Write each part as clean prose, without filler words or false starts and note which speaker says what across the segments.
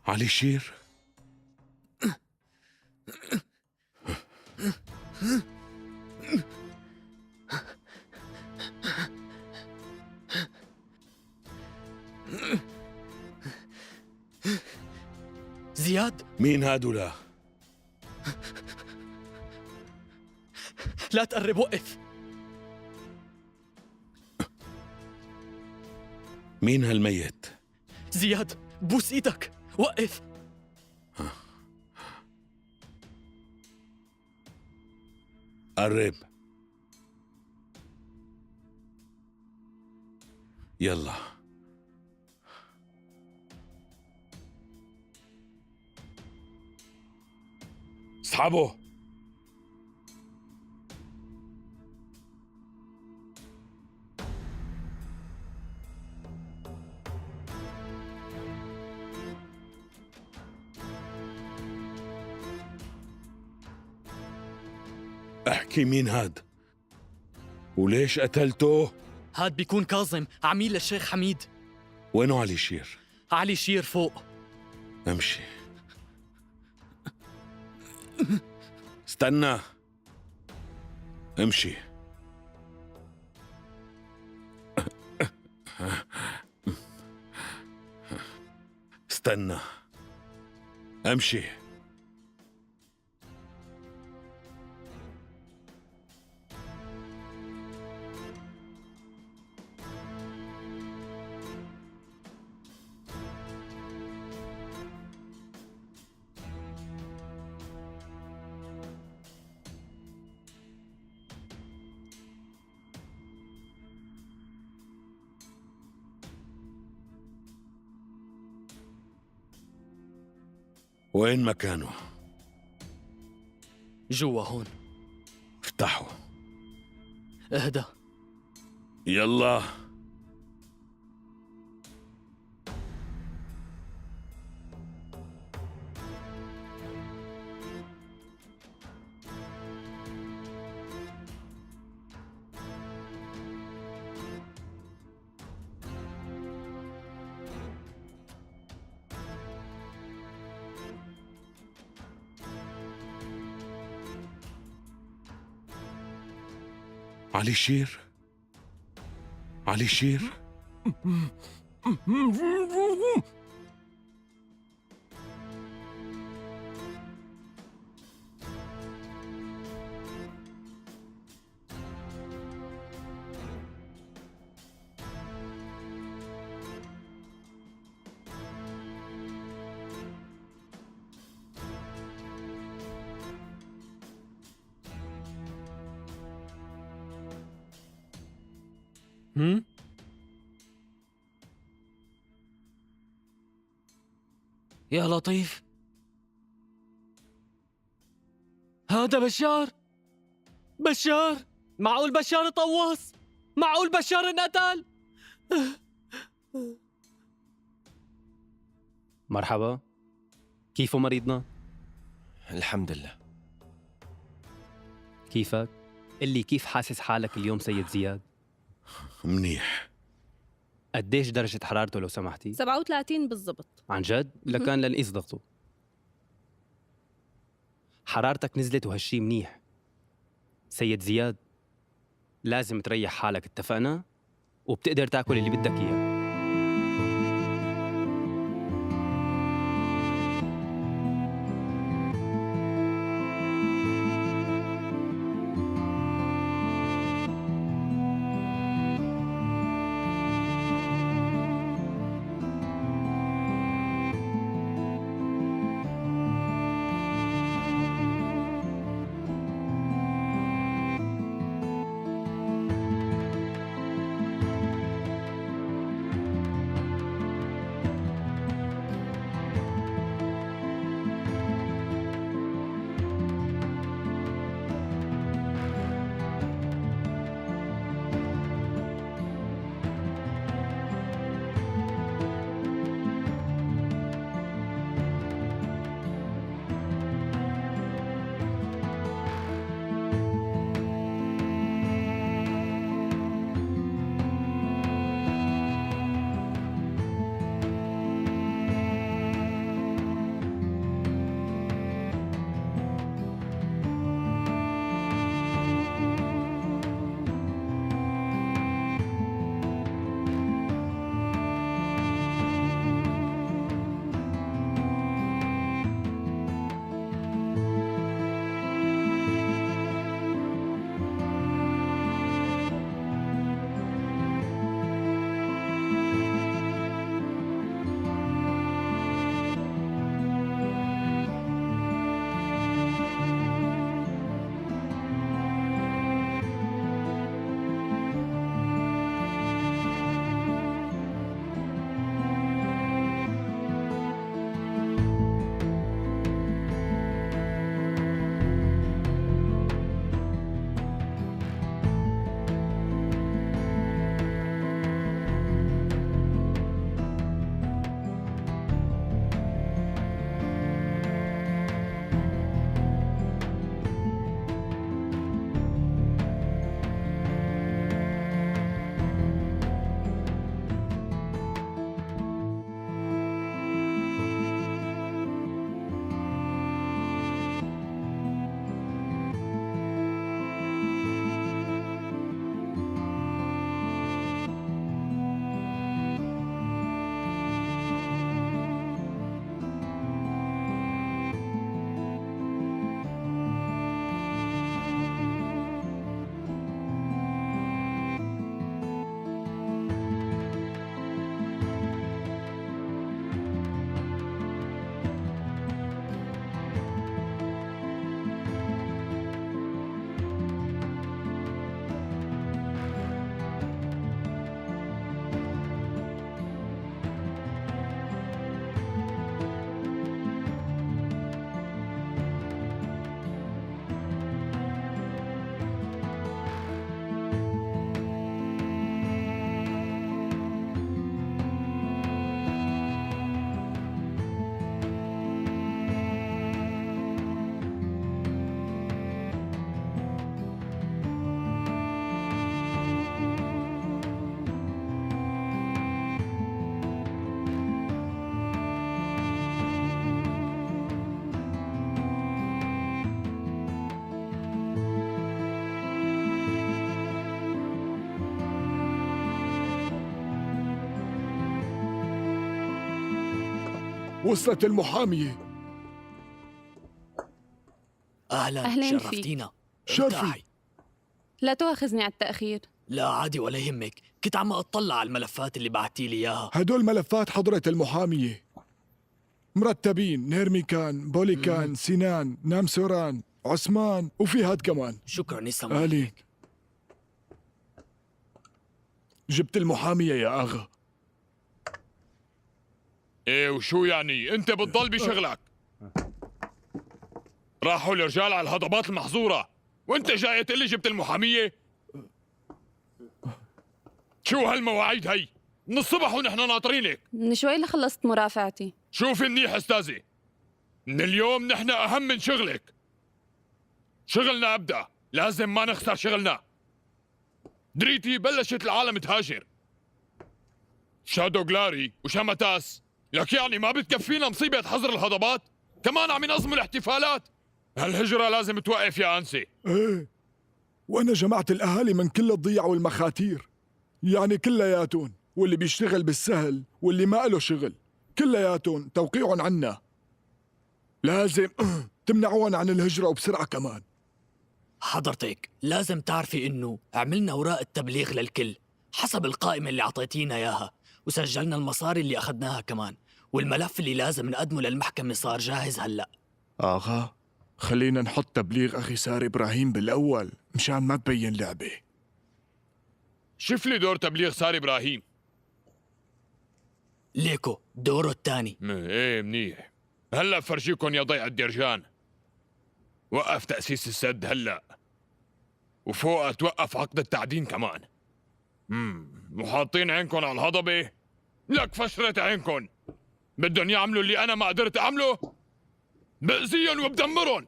Speaker 1: علي شير.
Speaker 2: زياد،
Speaker 1: مين هادولا؟
Speaker 2: لا تقرب، وقف.
Speaker 1: مين هالميت؟
Speaker 2: زياد، بوس ايدك، وقف.
Speaker 1: قرب. يلا. اسحبه. احكي، مين هاد؟ وليش قتلته؟
Speaker 2: هاد بيكون كاظم، عميل للشيخ حميد.
Speaker 1: وينه علي شير؟
Speaker 2: علي شير فوق.
Speaker 1: امشي. استنى. امشي. استنى. امشي. وين مكانه؟
Speaker 2: جوا هون.
Speaker 1: افتحوا.
Speaker 2: اهدى.
Speaker 1: يلا. علي شير. علي شير.
Speaker 2: هم؟ يا لطيف، هذا بشار. بشار، معقول بشار طوس؟ معقول بشار انقتل؟
Speaker 3: مرحبا، كيفه مريضنا؟
Speaker 4: الحمد لله.
Speaker 3: كيفك؟ قل لي كيف حاسس حالك اليوم سيد زياد؟
Speaker 1: منيح.
Speaker 3: قديش درجة حرارته لو سمحتي؟
Speaker 5: 37 بالضبط.
Speaker 3: عن جد؟ لكان لنقيس ضغطه. حرارتك نزلت وهالشي منيح. سيد زياد، لازم تريح حالك، اتفقنا؟ وبتقدر تاكل اللي بدك اياه.
Speaker 5: وصلت المحامية.
Speaker 6: أهلا
Speaker 7: أهلين
Speaker 6: شرفتينا.
Speaker 5: شرفي.
Speaker 6: ارتاحي.
Speaker 7: لا تؤاخذني على التأخير.
Speaker 6: لا عادي ولا يهمك، كنت عم أطلع على الملفات اللي بعتي لي إياها.
Speaker 5: هدول ملفات حضرة المحامية، مرتبين: نيرميكان، بوليكان، سنان، نامسوران، عثمان، وفي هاد كمان.
Speaker 6: شكرا يسلم
Speaker 5: آلي.
Speaker 6: عليك.
Speaker 5: جبت المحامية يا أغا.
Speaker 1: ايه وشو يعني؟ انت بتضل بشغلك. راحوا الرجال على الهضبات المحظورة وانت جاي تقول لي جبت المحامية؟ شو هالمواعيد هي؟ من الصبح ونحن ناطرينك.
Speaker 7: من شوي لخلصت مرافعتي.
Speaker 1: شوفي منيح استاذي، من اليوم نحن اهم من شغلك. شغلنا ابدا، لازم ما نخسر شغلنا. دريتي بلشت العالم تهاجر. شادو جلاري وشاماتاس، لك يعني ما بتكفينا مصيبة حظر الهضبات؟ كمان عم ينظموا الاحتفالات؟ هالهجرة لازم توقف يا أنسي.
Speaker 5: ايه، وأنا جمعت الأهالي من كل الضيع والمخاتير، يعني كلياتهم، واللي بيشتغل بالسهل واللي ما له شغل، كلياتهم توقيعهم عنا. لازم تمنعون عن الهجرة وبسرعة كمان.
Speaker 6: حضرتك لازم تعرفي إنه عملنا أوراق التبليغ للكل حسب القائمة اللي عطيتينا إياها، وسجلنا المصاري اللي أخذناها كمان، والملف اللي لازم نقدمه للمحكمة صار جاهز هلأ.
Speaker 5: آغا، خلينا نحط تبليغ أخي سار إبراهيم بالأول مشان ما تبين لعبة.
Speaker 1: شوف لي دور تبليغ سار إبراهيم.
Speaker 6: ليكو دوره الثاني.
Speaker 1: ايه منيح. هلا بفرجيكم يا ضيع الدرجان. وقف تأسيس السد هلا، وفوقها توقف عقد التعدين كمان. وحاطين عينكم على الهضبة. لك فشرت عينكم. بدهم يعملوا اللي أنا ما قدرت أعمله، بأذيهم وبدمرهم.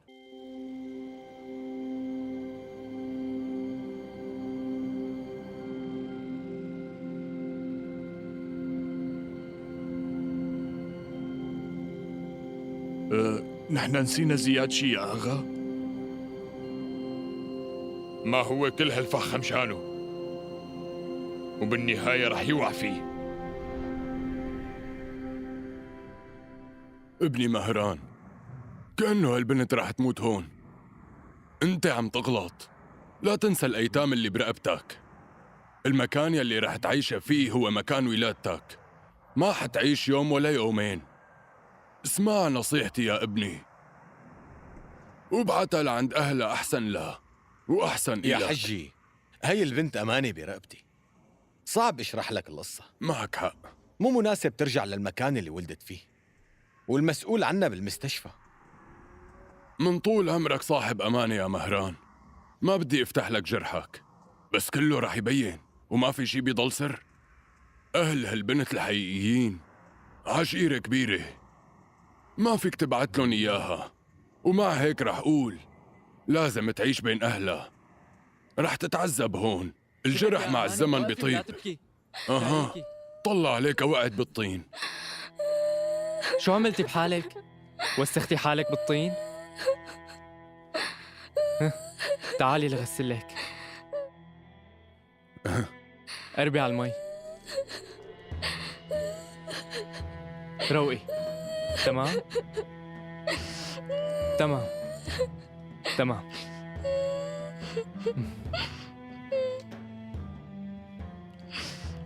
Speaker 5: نحن نسينا زياد شي يا أغا؟
Speaker 1: ما هو كل هالفخ مشانه، وبالنهاية رح يوقع فيه.
Speaker 8: ابني مهران، كأنه هالبنت رح تموت هون. انت عم تغلط. لا تنسى الأيتام اللي برقبتك. المكان يلي رح تعيشها فيه هو مكان ولادتك. ما حتعيش يوم ولا يومين. اسمع نصيحتي يا ابني، وابعتها لعند أهلها أحسن لها وأحسن
Speaker 9: يا
Speaker 8: إلك.
Speaker 9: حجي، هي البنت أمانة برقبتي. صعب اشرح لك القصة.
Speaker 8: معك حق.
Speaker 9: مو مناسب ترجع للمكان اللي ولدت فيه، والمسؤول عنها بالمستشفى.
Speaker 8: من طول عمرك صاحب أمانة يا مهران. ما بدي افتح لك جرحك، بس كله رح يبين وما في شي بيضل سر. أهل هالبنت الحقيقيين عشيرة كبيرة، ما فيك تبعت لهم إياها. ومع هيك رح أقول لازم تعيش بين أهلها. رح تتعذب هون، الجرح مع الزمن
Speaker 2: لا
Speaker 8: بيطيب.
Speaker 2: تبكي.
Speaker 8: أها، طلع عليك وقعت بالطين.
Speaker 2: شو عملتي بحالك؟ وسختي حالك بالطين؟ تعالي لغسلك. قربي على المي. روقي. تمام؟ تمام. تمام.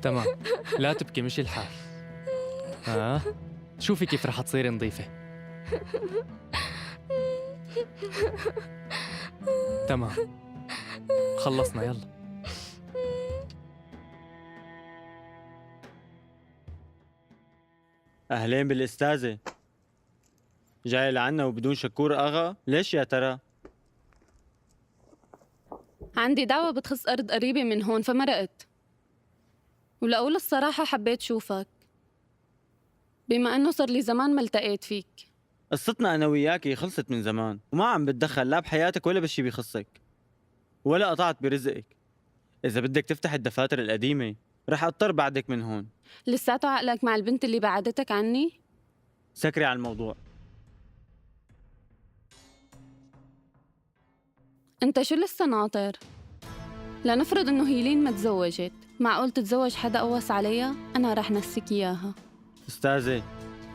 Speaker 2: تمام، لا تبكي، مشي الحال. شوفي كيف رح تصيري نظيفة. تمام، خلصنا، يلا.
Speaker 10: أهلين بالأستاذة. جاي لعنا وبدون شكور أغا؟ ليش يا ترى؟
Speaker 7: عندي دعوة بتخص أرض قريبة من هون فمرقت، ولأقول الصراحة حبيت شوفك بما أنه صار لي زمان ما التقيت فيك.
Speaker 10: قصتنا أنا وياكي خلصت من زمان، وما عم بتدخل لا بحياتك ولا بالشي بيخصك، ولا قطعت برزقك. إذا بدك تفتح الدفاتر القديمة رح أضطر بعدك من هون.
Speaker 7: لساته عقلك مع البنت اللي بعدتك عني؟
Speaker 10: سكري على الموضوع.
Speaker 7: أنت شو لسه ناطر؟ لنفرض إنه هيلين ما تزوجت، معقول تتزوج حدا قوس عليها؟ أنا رح نسيك إياها.
Speaker 10: أستاذة،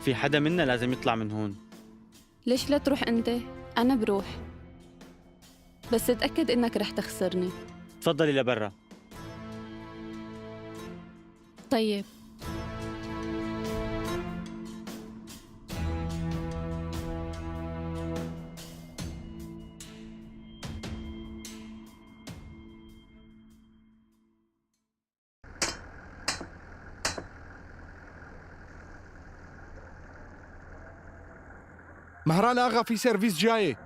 Speaker 10: في حدا منا لازم يطلع من هون.
Speaker 7: ليش لا تروح أنت؟ أنا بروح، بس اتأكد إنك رح تخسرني.
Speaker 10: تفضلي لبرا.
Speaker 7: طيب.
Speaker 9: مهران اغا في سيرفيس جاي.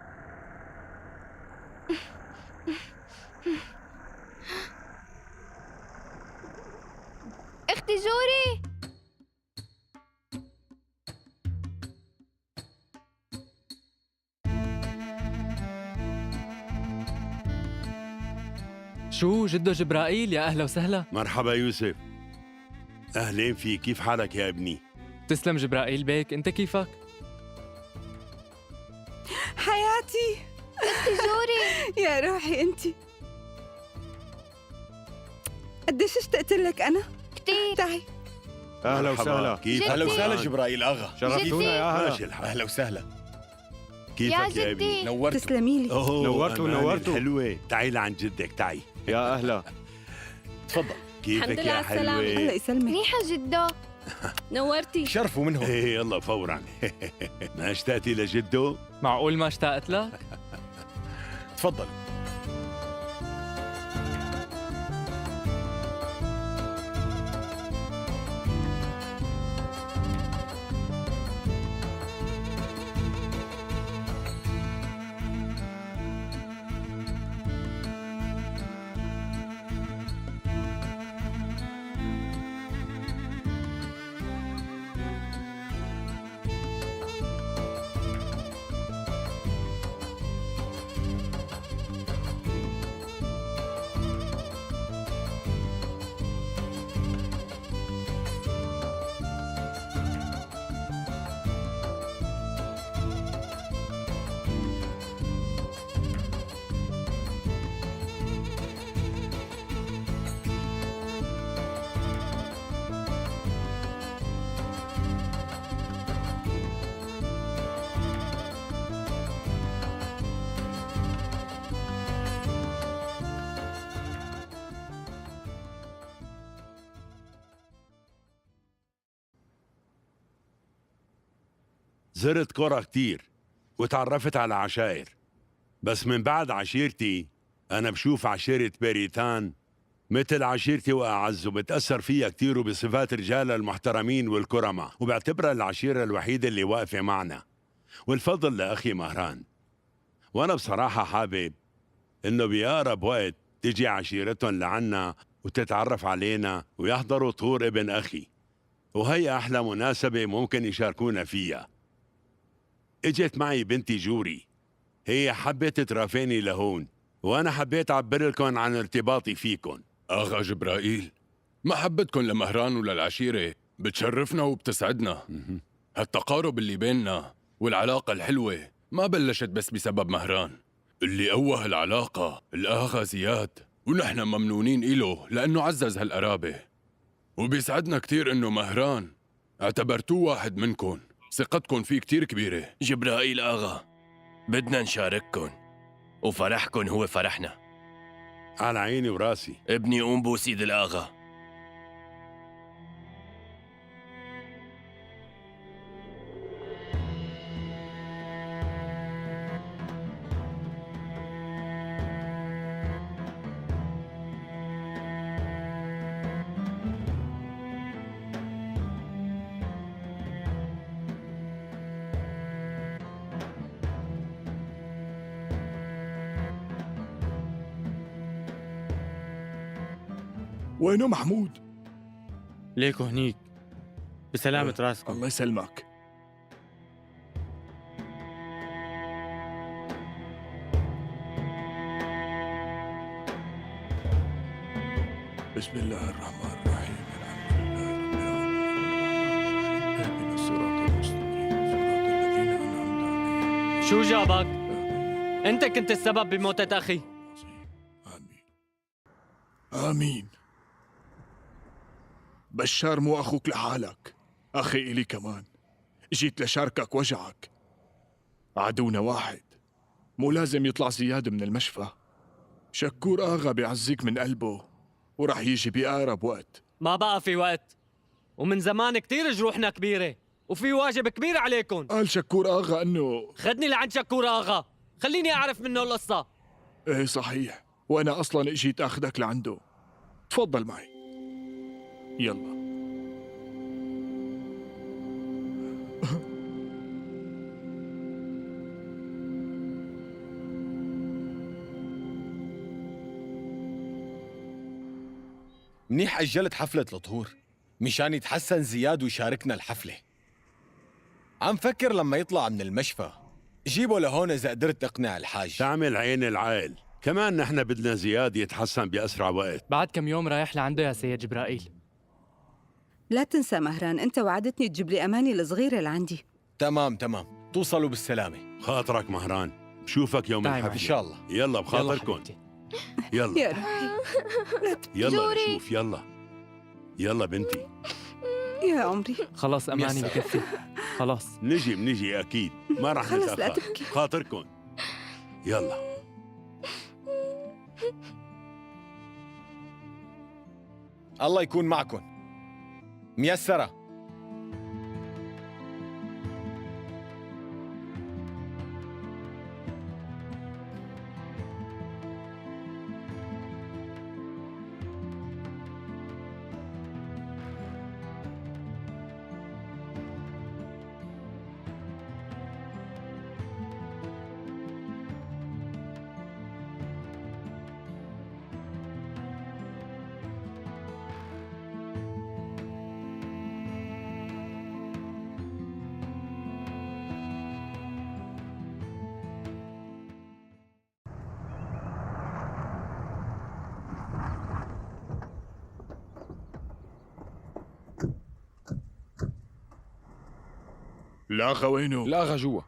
Speaker 11: اختي جوري،
Speaker 2: شو جده جبرائيل؟ يا أهلا وسهلا.
Speaker 12: مرحبا يوسف، أهلين فيك، كيف حالك يا ابني؟
Speaker 2: تسلم جبرائيل بيك، أنت كيفك؟
Speaker 11: حياتي اختي جوري. يا روحي انت، قديش اشتقت لك انا كثير. تعي.
Speaker 9: اهلا وسهلا.
Speaker 12: كيف
Speaker 9: اهلا وسهلا جبرائيل اغا،
Speaker 12: شرفتونا
Speaker 9: يا هلا.
Speaker 12: ماشي الحال.
Speaker 9: اهلا وسهلا.
Speaker 12: كيفك يا ابني؟
Speaker 9: نورتوا.
Speaker 11: تسلمي لي.
Speaker 12: نورتوا حلوة، تعي لعند جدك تعي.
Speaker 9: يا اهلا. تفضل.
Speaker 12: كيفك يا حلوة؟
Speaker 11: الله يسلمك. منيحة جدو. نورتي.
Speaker 9: شرفوا منهم.
Speaker 12: ايه يلا فورا. ما اشتقتي لجده؟
Speaker 2: معقول ما اشتقت لك؟
Speaker 9: تفضل.
Speaker 12: زرت قرى كتير وتعرفت على عشائر، بس من بعد عشيرتي أنا بشوف عشيرة بيريتان مثل عشيرتي وأعز، وبتأثر فيها كتير وبصفات رجالها المحترمين والكرماء، وبعتبرها العشيرة الوحيدة اللي واقفة معنا، والفضل لأخي مهران. وأنا بصراحة حابب إنه بأقرب وقت تجي عشيرتهم لعنا وتتعرف علينا ويحضروا طهور ابن أخي، وهي أحلى مناسبة ممكن يشاركونا فيها. اجت معي بنتي جوري، هي حبت ترافقني لهون، وأنا حبيت أعبر لكم عن ارتباطي فيكم.
Speaker 8: أغا جبرائيل، محبتكم لمهران وللعشيرة بتشرفنا وبتسعدنا. هالتقارب اللي بيننا والعلاقة الحلوة ما بلشت بس بسبب مهران، اللي قوى هالعلاقة الآغا زياد، ونحن ممنونين إله لأنه عزز هالقرابة. وبيسعدنا كتير إنه مهران اعتبرتوه واحد منكن، ثقتكن فيه كتير كبيرة.
Speaker 4: جبرائيل آغا، بدنا نشارككن وفرحكن هو فرحنا.
Speaker 12: على عيني وراسي.
Speaker 4: ابني قوم بوس ايد الآغا.
Speaker 5: وينه محمود؟
Speaker 10: ليكو هنيك بسلامة راسكم.
Speaker 5: الله يسلمك. بسم الله الرحمن الرحيم، الحمد لله رب العالمين، اهدنا الصراط المستقيم صراط الذين أنعمت عليهم.
Speaker 10: شو جابك؟ انت كنت السبب بموتة اخي.
Speaker 5: آمين آمين. بشار مو أخوك لحالك، أخي إلي كمان. جيت لشاركك وجعك. عدونا واحد، مو لازم يطلع زياد من المشفى. شكور آغا بيعزيك من قلبه ورح يجي بأقرب وقت.
Speaker 13: ما بقى في وقت، ومن زمان كتير جروحنا كبيرة وفي واجب كبير عليكم.
Speaker 5: قال شكور آغا انه
Speaker 13: خدني لعند شكور آغا، خليني أعرف منه القصة.
Speaker 5: ايه صحيح، وانا اصلا اجيت اخذك لعنده. تفضل معي. يلا.
Speaker 9: منيح أجلت حفلة الطهور مشان يتحسن زياد ويشاركنا الحفلة. عم فكر لما يطلع من المشفى جيبه لهون إذا قدرت تقنع الحاج.
Speaker 12: تعمل عين العائل، كمان نحن بدنا زياد يتحسن بأسرع وقت.
Speaker 2: بعد كم يوم رايح لعنده يا سيد جبرائيل.
Speaker 11: لا تنسى مهران، أنت وعدتني تجيب لي أماني الصغيرة اللي عندي.
Speaker 9: تمام توصلوا بالسلامة.
Speaker 12: خاطرك مهران، بشوفك يوم الحفلة
Speaker 9: إن شاء الله.
Speaker 12: يلا بخاطركم. يلا
Speaker 11: يا روحي.
Speaker 12: يلا نشوف. يلا بنتي.
Speaker 11: يا عمري.
Speaker 2: خلاص أماني بكفي. خلاص
Speaker 12: منجي أكيد، ما رح
Speaker 11: خلص لا
Speaker 12: نتأخر.
Speaker 11: تبكي.
Speaker 12: خاطركم. يلا.
Speaker 9: الله يكون معكم. ميسرة.
Speaker 5: الأخ وينه؟
Speaker 1: الأخ جوا.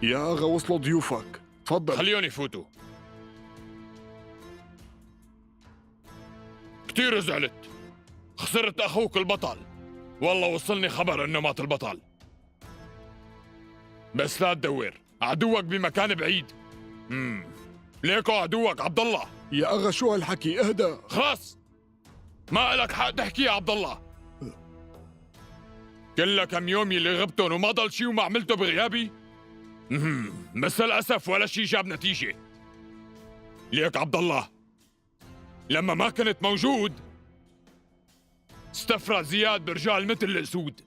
Speaker 5: يا أغا وصلوا ضيوفك، تفضل.
Speaker 1: خليهم يفوتوا. كتير زعلت، خسرت أخوك البطل. والله وصلني خبر إنه مات البطل. بس لا تدور، عدوك بمكان بعيد. ليكو عدوك عبد الله.
Speaker 5: يا أغا شو هالحكي؟ اهدى.
Speaker 1: خلاص، ما إلك حق تحكي يا عبد الله. كل كم يوم اللي غبتن وما ضل شي وما عملته بغيابي. بس للأسف ولا شي جاب نتيجة. ليك عبد الله، لما ما كنت موجود استفرد زياد برجال مثل الأسود.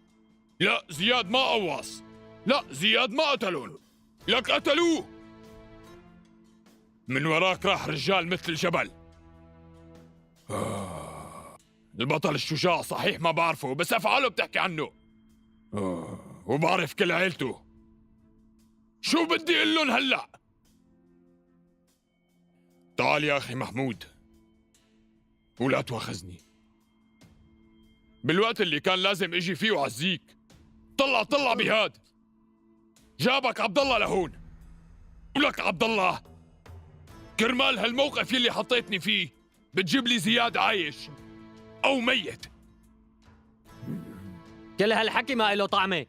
Speaker 1: لا زياد ما قواص، لا زياد ما قتلون، لك قتلوه. من وراك راح رجال مثل الجبل. البطل الشجاع صحيح ما بعرفه، بس أفعاله بتحكي عنه. وبعرف كل عيلته. شو بدي اقول لهم هلا؟ تعال يا اخي محمود ولا تواخذني. بالوقت اللي كان لازم اجي فيه وعزيك طلع بهاد. جابك عبد الله لهون. ولك عبد الله، كرمال هالموقف يلي حطيتني فيه بتجيب لي زياد عايش او ميت.
Speaker 13: كل هالحكي ما له طعمه.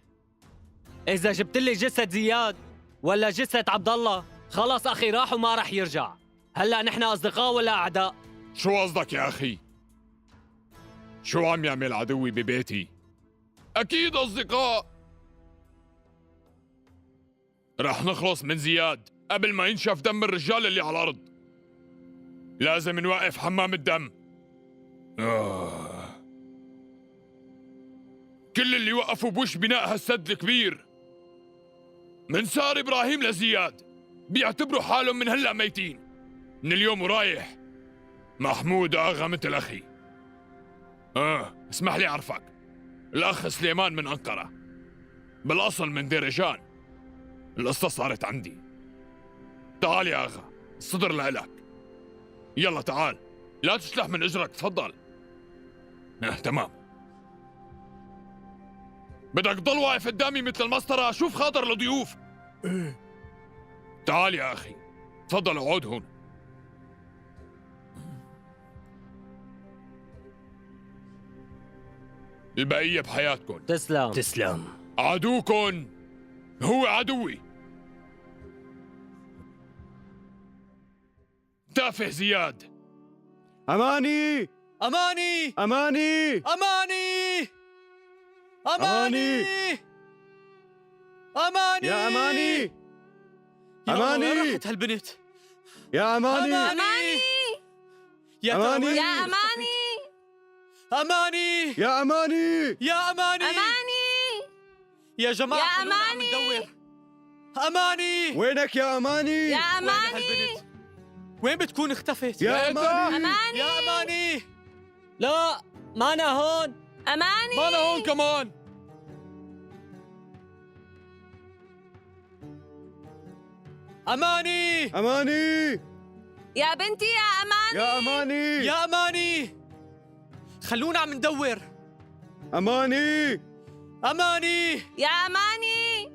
Speaker 13: إذا جبت لي جثة زياد ولا جثة عبد الله خلص أخي راح وما رح يرجع. هلا نحن أصدقاء ولا أعداء؟
Speaker 1: شو قصدك يا أخي؟ شو عم يعمل عدوي ببيتي؟ أكيد أصدقاء. رح نخلص من زياد قبل ما ينشف دم الرجال اللي على الأرض. لازم نوقف حمام الدم. كل اللي وقفوا بوش بناء هالسد الكبير من سار إبراهيم لزياد بيعتبروا حالهم من هلأ ميتين. من اليوم ورايح محمود آغا مثل أخي. اسمح لي أعرفك، الأخ سليمان من أنقرة، بالأصل من ديرجان. القصة صارت عندي. تعال يا أغا، الصدر لإلك. يلا تعال، لا تشلح من أجرك، تفضل. تمام. بدك تضل واقف قدامي مثل المسطرة؟ شوف خاطر الضيوف. تعال يا أخي، تفضل اقعد هون. البقية بحياتكم.
Speaker 13: تسلم.
Speaker 6: تسلم.
Speaker 1: عدوكن هو عدوي. تافه زياد.
Speaker 10: أماني
Speaker 13: أماني
Speaker 10: أماني
Speaker 13: أماني أماني أماني
Speaker 10: يا أماني
Speaker 13: يا الله،
Speaker 10: أماني
Speaker 13: وين راحت هالبنت؟
Speaker 10: يا أماني
Speaker 13: أماني يا
Speaker 10: أماني
Speaker 13: ترى
Speaker 11: يا أماني
Speaker 13: أماني
Speaker 10: يا أماني
Speaker 13: يا أماني
Speaker 11: أماني
Speaker 13: يا جماعة
Speaker 11: يا
Speaker 13: خلونا عم
Speaker 11: أماني.
Speaker 13: ندور. أماني
Speaker 10: وينك يا أماني
Speaker 11: يا
Speaker 13: وين
Speaker 11: أماني
Speaker 13: هالبنت؟ وين بتكون اختفت؟
Speaker 10: يا أماني
Speaker 11: أماني
Speaker 13: يا أماني لا، مانا هون.
Speaker 11: أماني
Speaker 1: ما أنا هون كمان.
Speaker 13: أماني
Speaker 10: أماني
Speaker 11: يا بنتي يا أماني
Speaker 10: يا أماني
Speaker 13: يا أماني خلونا عم ندور.
Speaker 10: أماني
Speaker 13: أماني
Speaker 11: يا أماني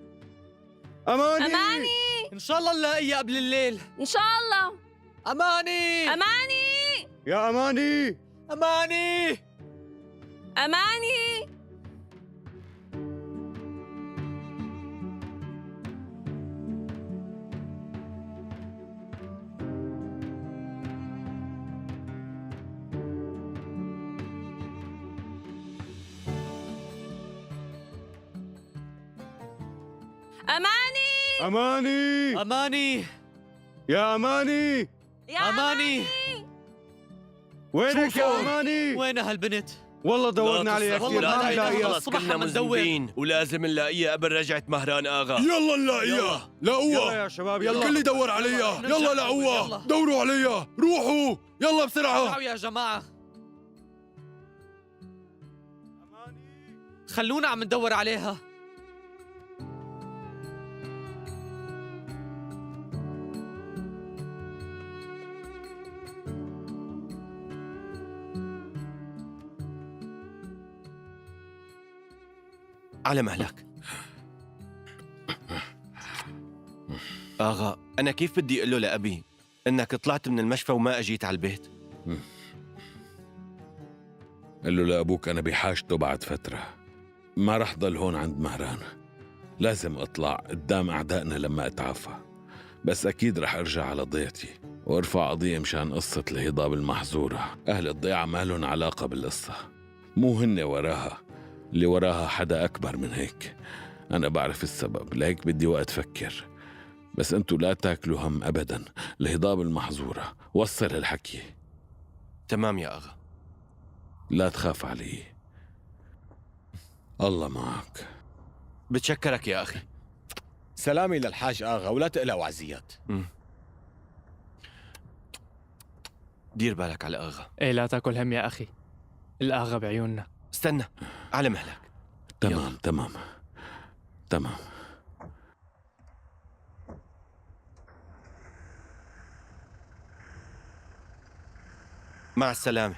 Speaker 10: أماني
Speaker 11: أماني
Speaker 13: إن شاء الله نلاقيها قبل الليل.
Speaker 11: إن شاء الله.
Speaker 13: أماني
Speaker 11: أماني
Speaker 10: يا أماني
Speaker 13: أماني
Speaker 11: أماني أماني
Speaker 10: أماني
Speaker 13: أماني
Speaker 10: يا أماني
Speaker 11: يا
Speaker 13: أماني
Speaker 10: وينك يا أماني
Speaker 13: وين هالبنت؟
Speaker 10: والله دورنا
Speaker 4: لا
Speaker 10: عليها
Speaker 4: تصرخوا،
Speaker 10: كثير
Speaker 4: لا
Speaker 10: ما
Speaker 4: تهيئوا،
Speaker 10: نلاقيها
Speaker 4: خلص
Speaker 13: الصبح
Speaker 4: كلنا
Speaker 13: عم ندور.
Speaker 4: مذنبين ولازم نلاقيها قبل رجعة مهران آغا.
Speaker 5: يلا نلاقيها.
Speaker 10: يلا
Speaker 5: لقوها.
Speaker 10: يا شباب يلا
Speaker 5: الكل يدور عليها.
Speaker 13: نرجع
Speaker 5: يلا
Speaker 13: ندور،
Speaker 5: لقوها.
Speaker 13: يلا.
Speaker 5: دوروا عليها. روحوا يلا بسرعة.
Speaker 13: اسمعوا يا جماعة، خلونا عم ندور عليها.
Speaker 4: على مهلك. آغا، أنا كيف بدي أقول له لأبي إنك طلعت من المشفى وما أجيت على البيت؟
Speaker 12: قال له لأبوك أنا بحاجته بعد فترة، ما رح ضل هون عند مهران، لازم أطلع قدام أعدائنا لما أتعافى. بس أكيد رح أرجع على ضيعتي وأرفع قضية مشان قصة الهضاب المحظورة. أهل الضيعة ما لهم علاقة بالقصة، مو هن وراها، اللي وراها حدا أكبر من هيك. أنا بعرف السبب، لهيك بدي وقت فكر. بس أنتوا لا تاكلوا هم أبدا، الهضاب المحظورة وصل الحكي.
Speaker 4: تمام يا آغا.
Speaker 12: لا تخاف علي، الله معك.
Speaker 4: بتشكرك يا أخي.
Speaker 9: سلامي للحاج آغا ولا تقلقوا على زياد.
Speaker 4: دير بالك على آغا.
Speaker 2: إيه لا تاكل هم يا أخي، الآغا بعيوننا.
Speaker 4: استنى، على مهلك.
Speaker 12: تمام تمام تمام.
Speaker 4: مع السلامة.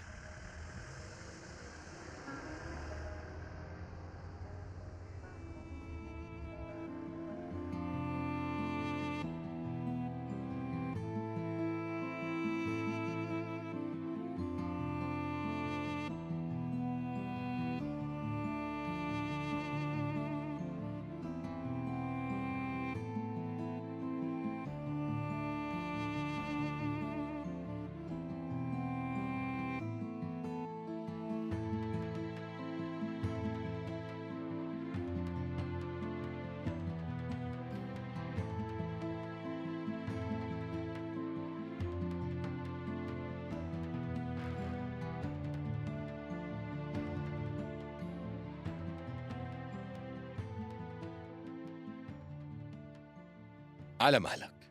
Speaker 9: على مهلك.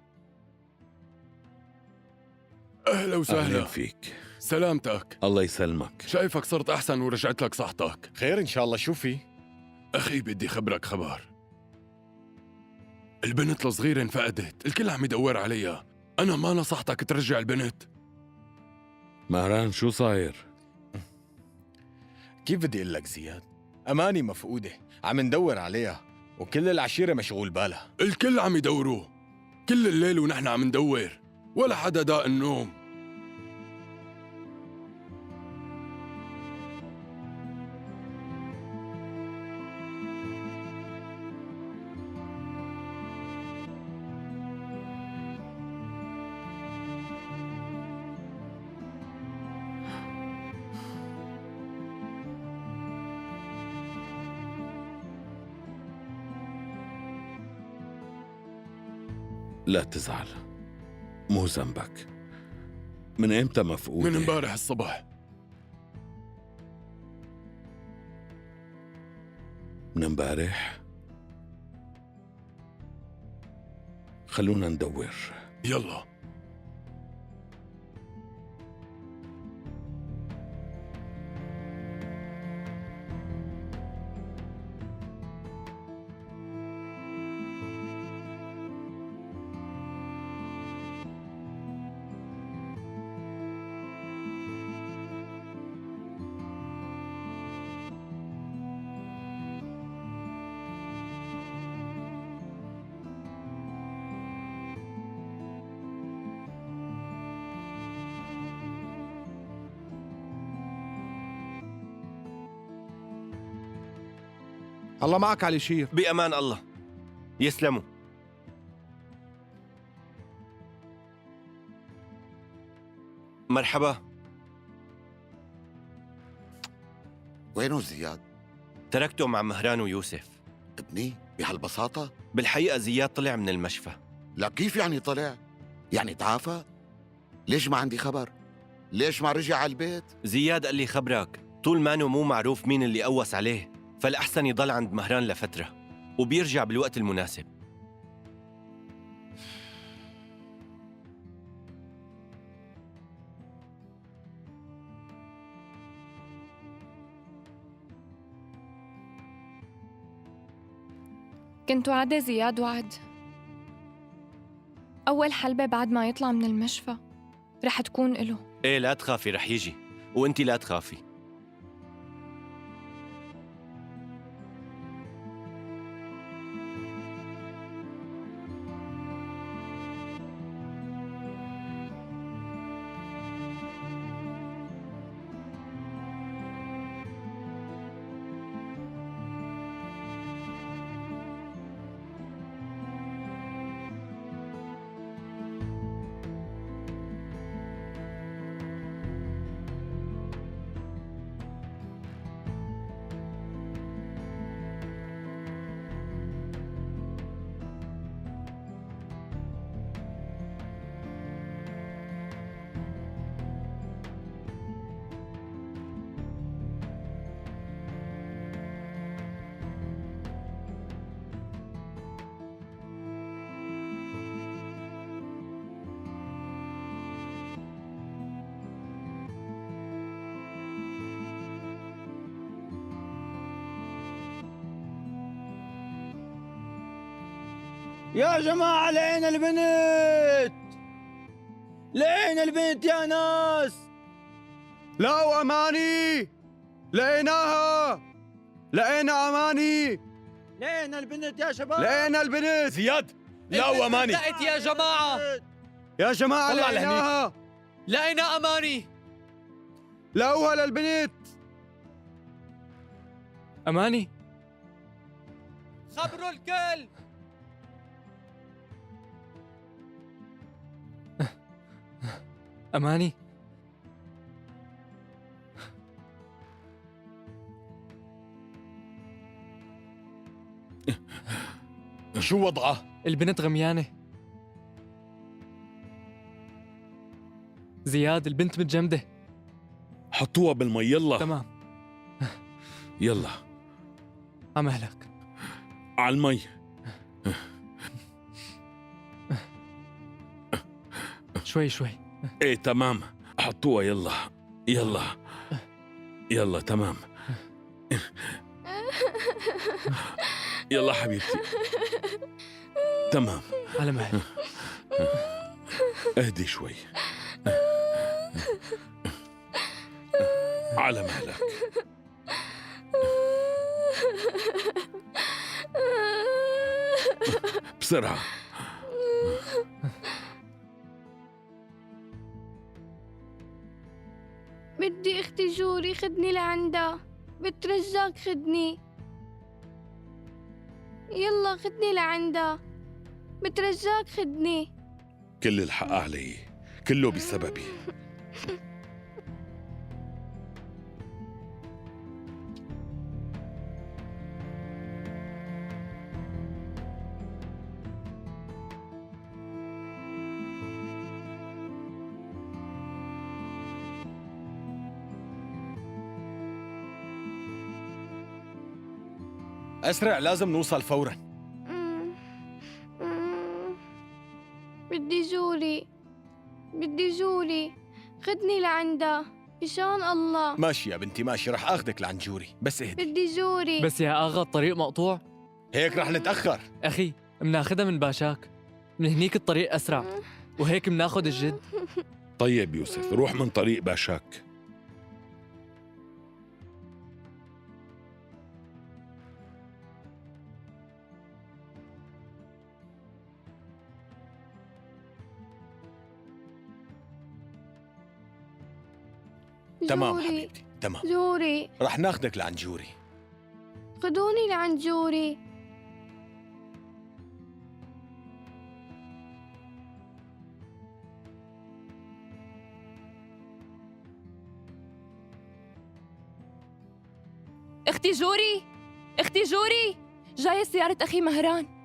Speaker 8: أهلا وسهلا
Speaker 12: أهلا فيك.
Speaker 8: سلامتك.
Speaker 12: الله يسلمك.
Speaker 8: شايفك صرت أحسن ورجعت لك صحتك.
Speaker 9: خير إن شاء الله. شو في؟
Speaker 8: أخي بدي خبرك خبر. البنت الصغيرة انفقدت، الكل عم يدور عليها. أنا ما نصحتك ترجع البنت؟
Speaker 12: مهران شو صاير؟
Speaker 9: كيف بدي أقول لك زياد؟ أماني مفقودة، عم ندور عليها وكل العشيرة مشغول بالها.
Speaker 8: الكل عم يدوروا كل الليل ونحن عم ندور، ولا حدا داق النوم.
Speaker 12: لا تزعل، مو ذنبك. من امتى مفقودة؟
Speaker 8: من امبارح الصبح.
Speaker 12: من امبارح؟ خلونا ندور.
Speaker 8: يلا.
Speaker 14: الله معك علي شير.
Speaker 4: بأمان الله. يسلموا. مرحبا.
Speaker 15: وينه زياد؟
Speaker 4: تركته مع مهران ويوسف.
Speaker 15: ابني بهالبساطة؟
Speaker 4: بالحقيقة زياد طلع من المشفى.
Speaker 15: لا كيف يعني طلع؟ يعني تعافى؟ ليش ما عندي خبر؟ ليش ما رجع على البيت؟
Speaker 4: زياد قال لي خبرك، طول ما مو معروف مين اللي قوس عليه، فالأحسن يضل عند مهران لفترة وبيرجع بالوقت المناسب.
Speaker 16: كنت وعدة زياد وعد، أول حلبة بعد ما يطلع من المشفى رح تكون إله.
Speaker 4: إيه لا تخافي، رح يجي، وإنتي لا تخافي.
Speaker 10: يا جماعة لقينا البنت، لقينا البنت يا ناس.
Speaker 14: لا وأماني لقيناها، لقينا أماني،
Speaker 10: لقينا البنت يا شباب،
Speaker 14: لقينا البنت.
Speaker 9: زياد لا وأماني.
Speaker 13: لقيت يا جماعة،
Speaker 14: يا جماعة
Speaker 9: طلع
Speaker 14: لقيناها،
Speaker 13: لقينا أماني.
Speaker 14: لقوها للبنت.
Speaker 2: أماني
Speaker 13: خبروا الكل.
Speaker 2: أماني
Speaker 9: شو وضعه؟
Speaker 2: البنت غميانة. زياد البنت متجمدة.
Speaker 12: حطوها بالمي. يلا
Speaker 2: تمام.
Speaker 12: يلا
Speaker 2: عمهلك
Speaker 12: على المي.
Speaker 2: شوي شوي.
Speaker 8: ايه تمام، حطوها يلا يلا يلا تمام. يلا حبيبتي تمام.
Speaker 2: على مهلك.
Speaker 8: اهدي شوي. على مهلك. بسرعة.
Speaker 17: بدي اختي جوري، خدني لعندها، بترجاك خدني، يلا خدني لعندها، بترجاك خدني.
Speaker 8: كل الحق علي، كله بسببي.
Speaker 9: أسرع، لازم نوصل فورا.
Speaker 17: بدي جوري، بدي جوري، خدني لعندها إشان الله.
Speaker 9: ماشي يا بنتي ماشي، رح أخذك لعند جوري، بس اهدي.
Speaker 17: بدي جوري.
Speaker 2: بس يا آغا الطريق مقطوع.
Speaker 9: هيك رح نتأخر.
Speaker 2: أخي مناخدها من باشاك، من هنيك الطريق أسرع، وهيك مناخد الجد.
Speaker 8: طيب يوسف، روح من طريق باشاك.
Speaker 9: تمام
Speaker 17: جوري.
Speaker 9: حبيبتي تمام.
Speaker 17: جوري،
Speaker 9: رح ناخذك لعند جوري.
Speaker 17: خدوني لعند جوري.
Speaker 16: اختي جوري، اختي جوري، جاية سيارة اخي مهران.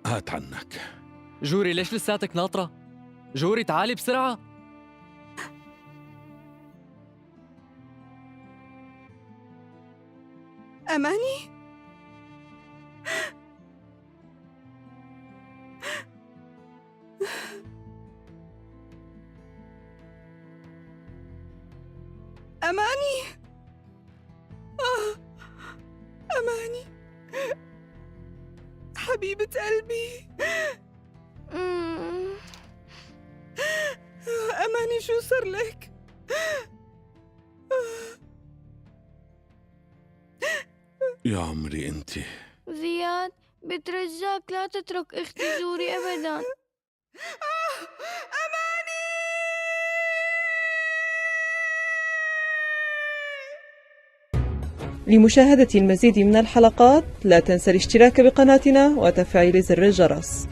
Speaker 8: هات عنك.
Speaker 2: جوري ليش لساتك ناطرة؟ جوري تعالي بسرعة.
Speaker 11: أماني؟ أماني؟ أماني حبيبة قلبي. أماني شو صار لك؟
Speaker 8: يا عمري انت.
Speaker 17: زياد، بترجاك لا تترك اختي جوري ابدا.
Speaker 18: لمشاهدة المزيد من الحلقات لا تنسى الاشتراك بقناتنا وتفعيل زر الجرس.